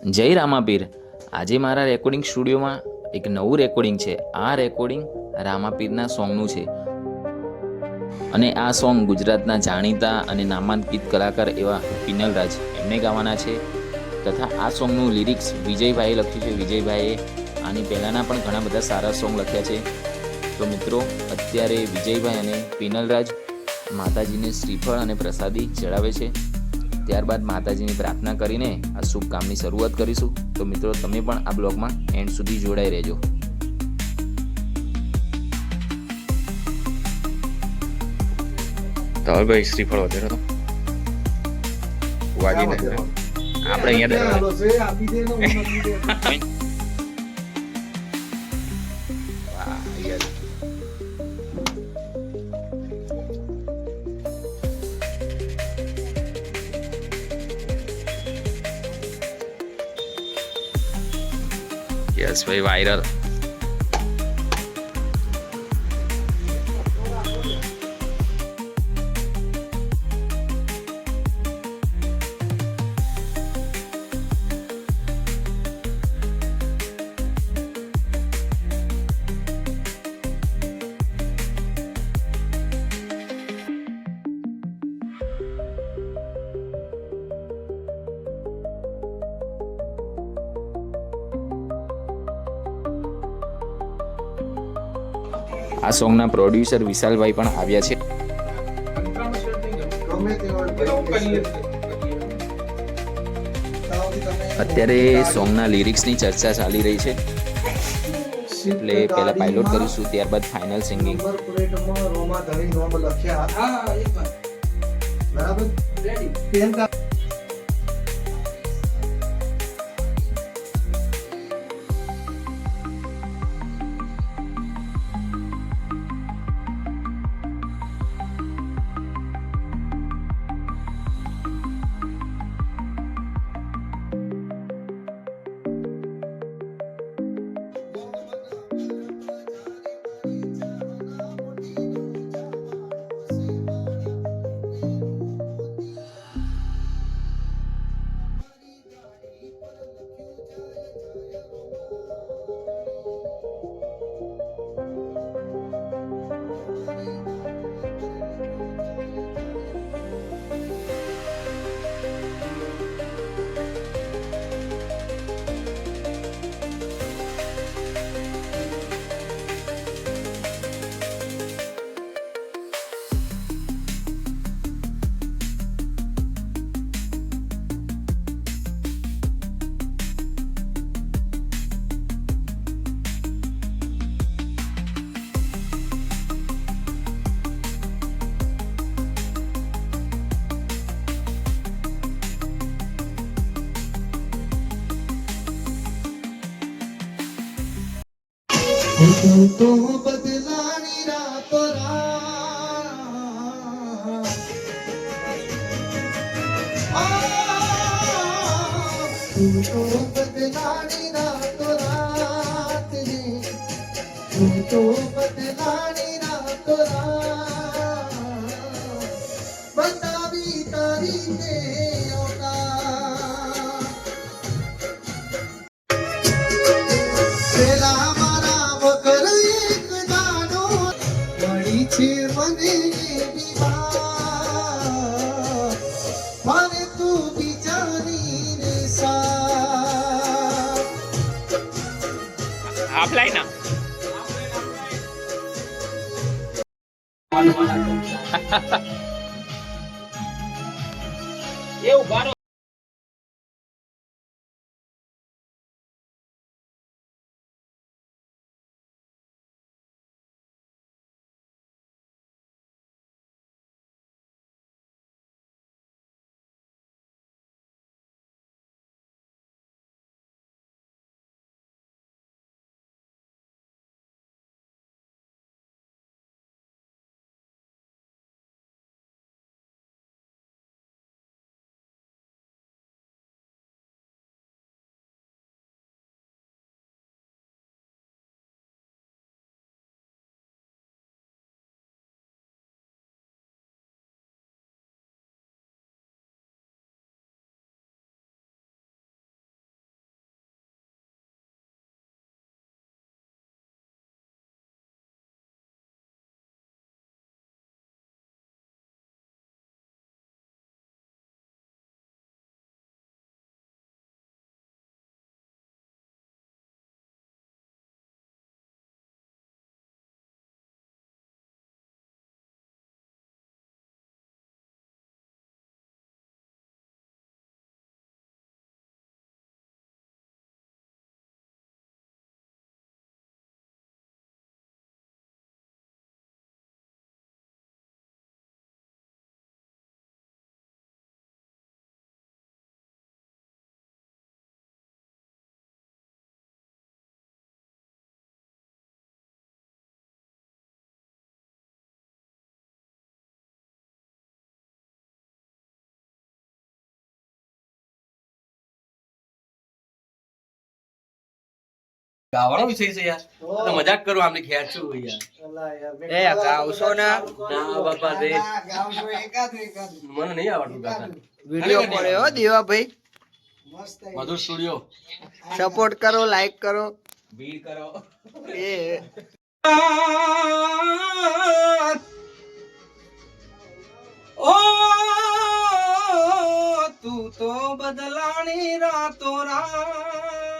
જય રામાપીર. આજે મારા રેકોર્ડિંગ સ્ટુડિયોમાં એક નવું રેકોર્ડિંગ છે. આ રેકોર્ડિંગ રામાપીરના સોંગનું છે અને આ સોંગ ગુજરાતના જાણીતા અને નામાંકિત કલાકાર એવા પિનલરાજ એમને ગાવાના છે તથા આ સોંગનું લિરિક્સ વિજયભાઈએ લખ્યું છે. વિજયભાઈએ આની પહેલાંના પણ ઘણા બધા સારા સોંગ લખ્યા છે. તો મિત્રો, અત્યારે વિજયભાઈ અને પિનલરાજ માતાજીને શ્રીફળ અને પ્રસાદી ચડાવે છે. ત્યારબાદ માતાજીની પ્રાર્થના કરીને આ શુભ કામની શરૂઆત કરીશું. તો મિત્રો, તમે પણ આ બ્લોગમાં એન્ડ સુધી જોડાઈ રહેજો. ધવલભાઈ શ્રીફળ વધારે તો વાગીને આપણે અહીંયા યસ ભાઈ, વાયરલ. આ સોંગના પ્રોડ્યુસર વિશાલભાઈ પણ આવ્યા છે. અત્યારે સોંગના લિરિક્સની ચર્ચા ચાલી રહી છે, એટલે પહેલા પાયલોટ કરીશું, ત્યારબાદ ફાઇનલ સિંગિંગ. તો બદલાની રાતો બદલાની રાતો રાત તો બદલાની રાતો બતાવી તારી ને છે મને મારે તું બીજાની રે આપલાય ના એવું ગારો ગાવાનો વિષય છે યાર આ તો મજાક કરું આમને ખેંચું યાર એ ગાવશો ના ના બાપા રે ગાવશો એકાદું મને નહીં આવડતું કાકા વિડિયો પડ્યો દેવાભાઈ મધુર સ્ટુડિયો સપોર્ટ કરો લાઈક કરો ભીડ કરો એ ઓ તું તો બદલાણી રાતો રાત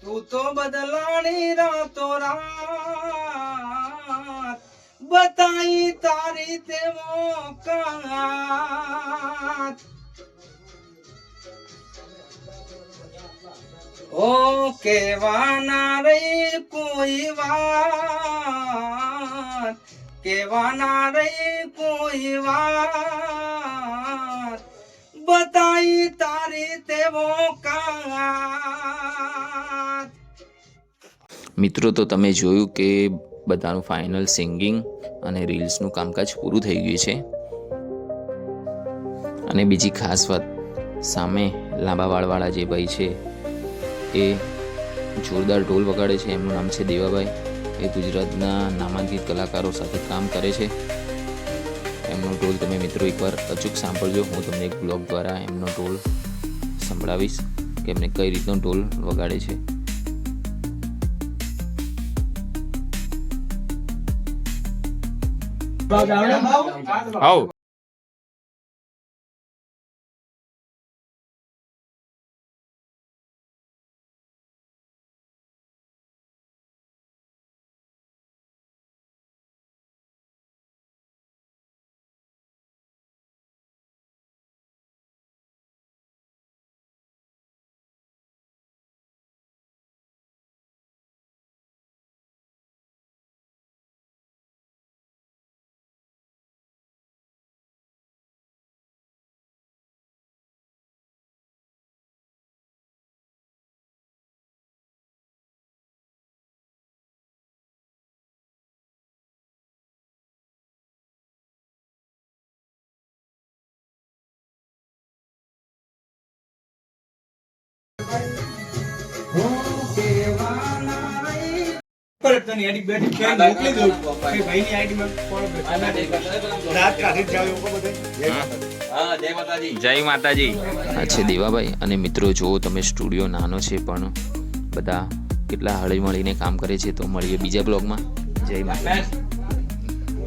તું તો બદલાણી રાતો રાત બતાઈ તારી તે મોકાત ઓ કેવાના રે કોઈ વાત કેવાના રે કોઈ વાત બતાઈ તારી તેવો કાત. મિત્રો તો તમે જોયું કે બધાનું ફાઇનલ સિંગિંગ અને રીલ્સનું કામકાજ પૂરું થઈ ગયું છે. અને બીજી ખાસ વાત, સામે લાંબા વાળવાળા જે ભાઈ છે એ જોરદાર ઢોલ વગાડે છે. એમનું નામ છે દેવાભાઈ. એ ગુજરાતના નામાંકિત કલાકારો સાથે કામ કરે છે. એમનો ઢોલ તમે મિત્રો એકવાર અચૂક સાંભળજો. હું તમને એક બ્લોગ દ્વારા એમનો ઢોલ સંભળાવીશ કે એમને કઈ રીતનો ઢોલ વગાડે છે. આવ જય માતાજી. આ છે દેવાભાઈ. અને મિત્રો જુઓ તમે, સ્ટુડિયો નાનો છે પણ બધા કેટલા હળી મળીને કામ કરે છે. તો મળીએ બીજા બ્લોગમાં. જય માતાજી.